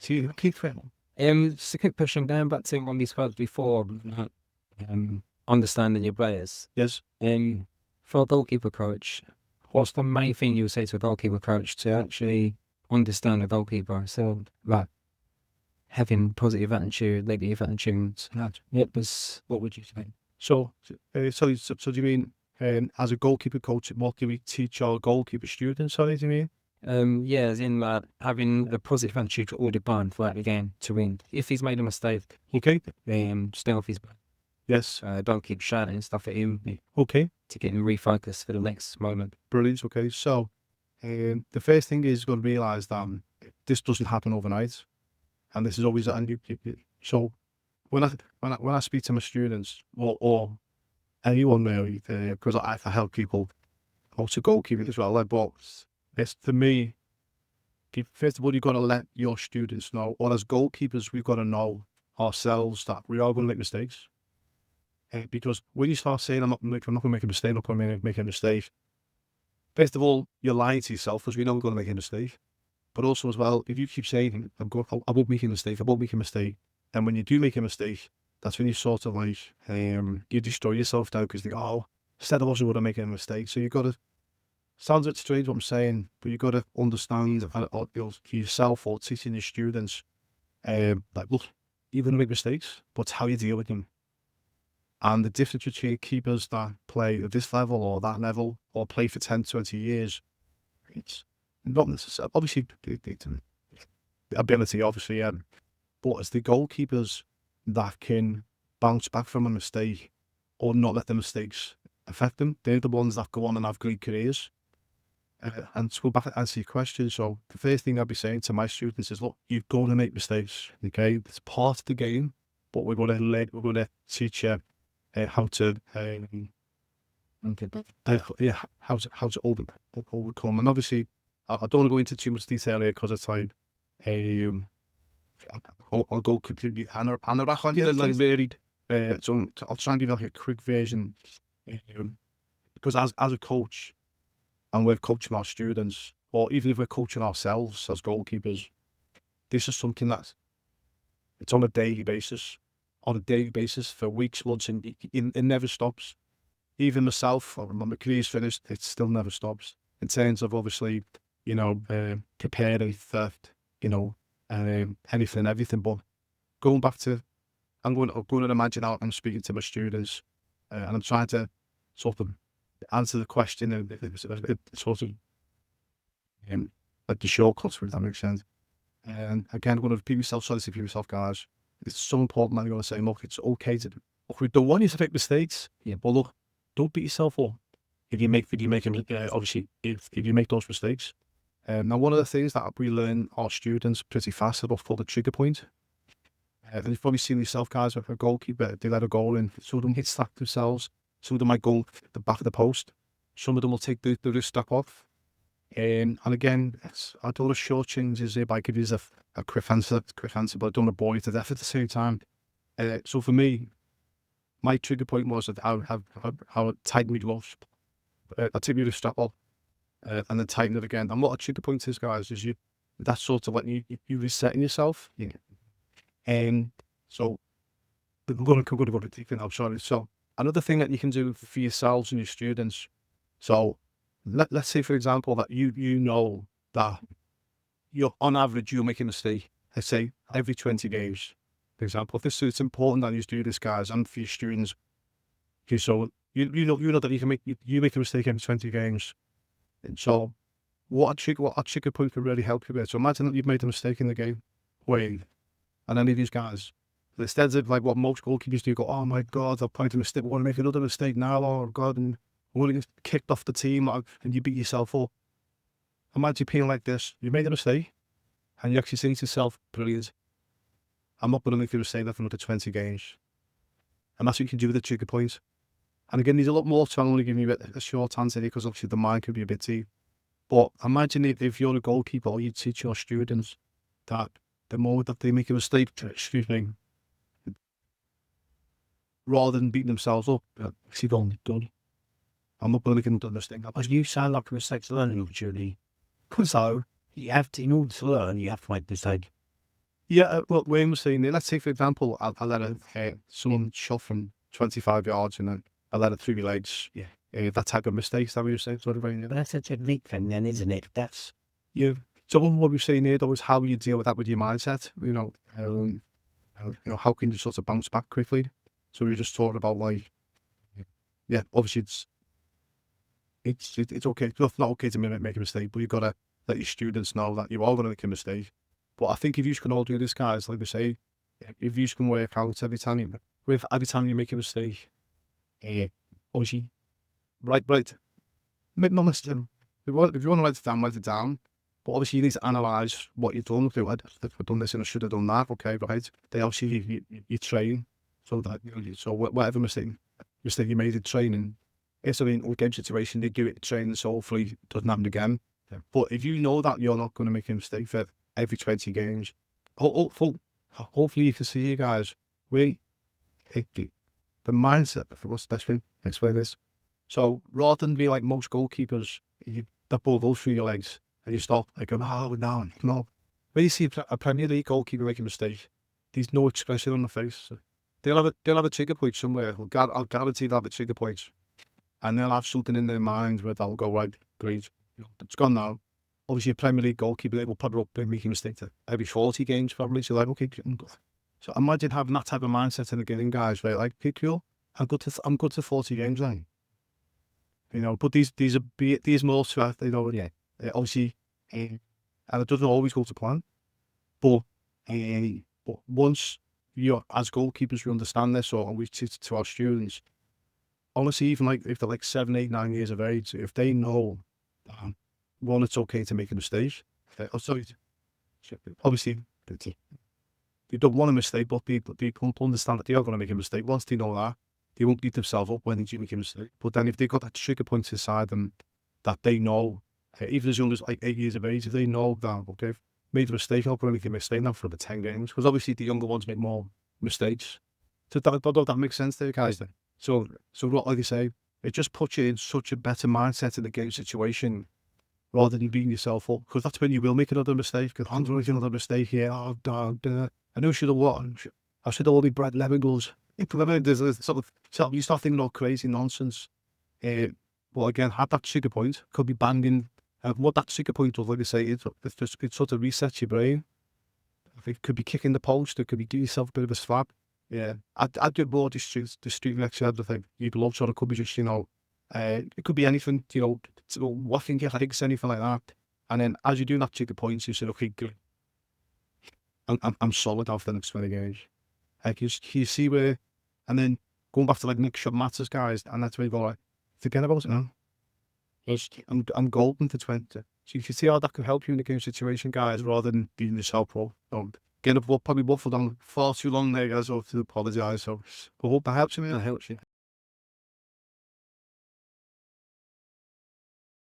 to keep fit. Just a quick question, going back to when we spoke before, about, understanding your players. Yes. For a goalkeeper coach, what's the main thing you would say to a goalkeeper coach to actually understand a goalkeeper? So, like, having positive attitude, negative attitudes. What would you say? So do you mean as a goalkeeper coach, what can we teach our goalkeeper students? Sorry, do you mean? Yeah, as in having the positive attitude to all the time throughout the game to win. If he's made a mistake, Okay. stay off his back. Yes. Don't keep shouting stuff at him Okay. to get him refocused for the next moment. Brilliant. Okay. So the first thing is going to realise that this doesn't happen overnight, and this is always so when I speak to my students or anyone really, because I help people also goalkeeping as well. But it's for me. First of all, you've got to let your students know, or as goalkeepers, we've got to know ourselves that we are going to make mistakes. Because when you start saying, I'm not going to make a mistake, I'm not going to make a mistake, first of all, you're lying to yourself because we know we're going to make a mistake. But also as well, if you keep saying, I won't make a mistake, I won't make a mistake, and when you do make a mistake, that's when you sort of like, you destroy yourself now because you go, oh, instead I wasn't going to make a mistake. So you've got to, sounds a bit strange what I'm saying, but you've got to understand yourself or teaching your students, like, look, you're going to make mistakes, but it's how you deal with them. And the difference between keepers that play at this level or that level or play for 10, 20 years, it's not necessarily, obviously, the ability, obviously, but it's the goalkeepers that can bounce back from a mistake or not let the mistakes affect them. They're the ones that go on and have great careers. And to go back and answer your question, so the first thing I'd be saying to my students is, look, you've got to make mistakes, okay? It's part of the game, but we're going to teach you how to how to overcome. And obviously, I don't want to go into too much detail here because of time. I'll go completely anorak on you, like varied. So I'll try and give you like a quick version, because as a coach, and we're coaching our students, or even if we're coaching ourselves as goalkeepers, this is something that's it's on a daily basis. On a daily basis for weeks, months, and it never stops. Even myself, when my career's finished, it still never stops. In terms of obviously, preparing for, anything and everything. But going back to, I'm going to imagine how I'm speaking to my students, and I'm trying to sort of answer the question and sort of like the shortcuts, if that makes sense. And again, I'm going to repeat myself, sorry to repeat myself, guys. It's so important that you're going to say, look, it's okay to, look, we don't want you to make mistakes. Yeah, but look, don't beat yourself up if you make obviously if you make those mistakes. Now, one of the things that we learn our students pretty fast about for the trigger point. And you've probably seen yourself, guys, with a goalkeeper, they let a goal in. Some of them hit stack themselves. Some of them might go the back of the post. Some of them will take the wrist strap off. And again, I don't want to shortchange is if I could use a quick answer, but I don't want to bore you to death at the same time. So for me, my trigger point was that how tight my gloves. I take the strap off and then tighten it again. And what a trigger point is, guys, is that's sort of letting you resetting yourself. Yeah. And so I'm going to go deep in. I'm sorry. So another thing that you can do for yourselves and your students. So let's say, for example, that you know that you're on average you'll make a mistake. Let's say every 20 games. For example, if it's important that you do this, guys, and for your students. Okay, so you know that you make a mistake every 20 games. And so what a trigger point could really help you with. So imagine that you've made a mistake in the game, Wayne, and any of these guys. Instead of like what most goalkeepers do, go, oh my God, I've made a mistake, I want to make another mistake now, oh God, and I want to get kicked off the team, and you beat yourself up. Imagine being like this, you made a mistake, and you actually say to yourself, brilliant, I'm not going to make a mistake for another 20 games. And that's what you can do with the trigger points. And again, there's a lot more, so I'm only giving you a short answer here because obviously the mind could be a bit deep. But imagine if you're a goalkeeper, you teach your students that the more that they make a mistake, rather than beating themselves up, actually done. I'm not going to make another mistake. But you sound like a mistake's learning opportunity. So you have to, in order to learn, you have to make a mistake. Yeah, well, Wayne was saying there, let's say, for example, I let someone shot from 25 yards and then I let it through my legs. Yeah. That type of mistake, is that what you're saying? Sort of, Wayne, yeah? But that's a technique thing then, isn't it? That's Yeah. So what we're saying here, though, is how you deal with that with your mindset. How can you sort of bounce back quickly? So we just talked about, like, yeah, obviously it's okay. It's not okay to make a mistake, but you've got to let your students know that you are going to make a mistake. But I think if you can all do this, guys, like we say, if you can work out every time you make a mistake, obviously, right, maybe not necessarily. If you want to write it down. But obviously, you need to analyse what you've done. I've done this and I should have done that. Okay, right. They obviously you train so that so whatever mistake you made in training, it's in a game situation, they do it in training, so hopefully it doesn't happen again. Yeah. But if you know that you're not going to make a mistake for every 20 games, hopefully you can see you guys. The mindset for us, especially, explain this. So rather than be like most goalkeepers, that ball goes through your legs and you stop, like, going, oh, we're down. No. When you see a Premier League goalkeeper make a mistake, there's no expression on the face. So they'll have a trigger point somewhere. I'll guarantee they'll have a trigger point. And they'll have something in their mind where they'll go, right, great, it's gone now. Obviously, a Premier League goalkeeper, they will probably be making mistakes every 40 games, probably. So, like, okay, I'm good. So imagine having that type of mindset in the game, guys, right? Like, okay, cool, I'm good to 40 games then. But these more to, yeah. Obviously, and it doesn't always go to plan. But once you, as goalkeepers, we understand this, or we teach it to our students. Honestly, even like if they're like 7, 8, 9 years of age, if they know that, one, it's okay to make a mistake. Obviously, they don't want a mistake, but people understand that they are going to make a mistake. Once they know that, they won't beat themselves up when they do make a mistake. But then if they've got that trigger point inside them that they know, even as young as like 8 years of age, if they know that, okay, I've made a mistake, I'll probably make a mistake now for about 10 games. Because obviously the younger ones make more mistakes. So that makes sense there, guys. So what, like you say, it just puts you in such a better mindset in the game situation rather than beating yourself up. Because that's when you will make another mistake. Because I'm making another mistake here. Oh, I know I should have won. I should have only bred lemon goals. There's sort of, you start thinking all crazy nonsense. But again, have that trigger point. Could be banging. What that trigger point does, like I say, it sort of resets your brain. It could be kicking the post. It could be doing yourself a bit of a slap. Yeah, I'd do more the street exercise. I think you'd love sort of could be just it could be anything. Whacking your legs, anything like that. And then as you do that trigger points, you say, okay, good. I'm solid after the next 20 games. Like you see where, and then going back to like next shot matters, guys, and that's where you go, like, forget about it now. I'm golden to 20. So you can see how that could help you in the game situation, guys, rather than being yourself pro. Probably waffled on far too long there, guys. I have to apologise. So I hope that helps you, man. That helps you.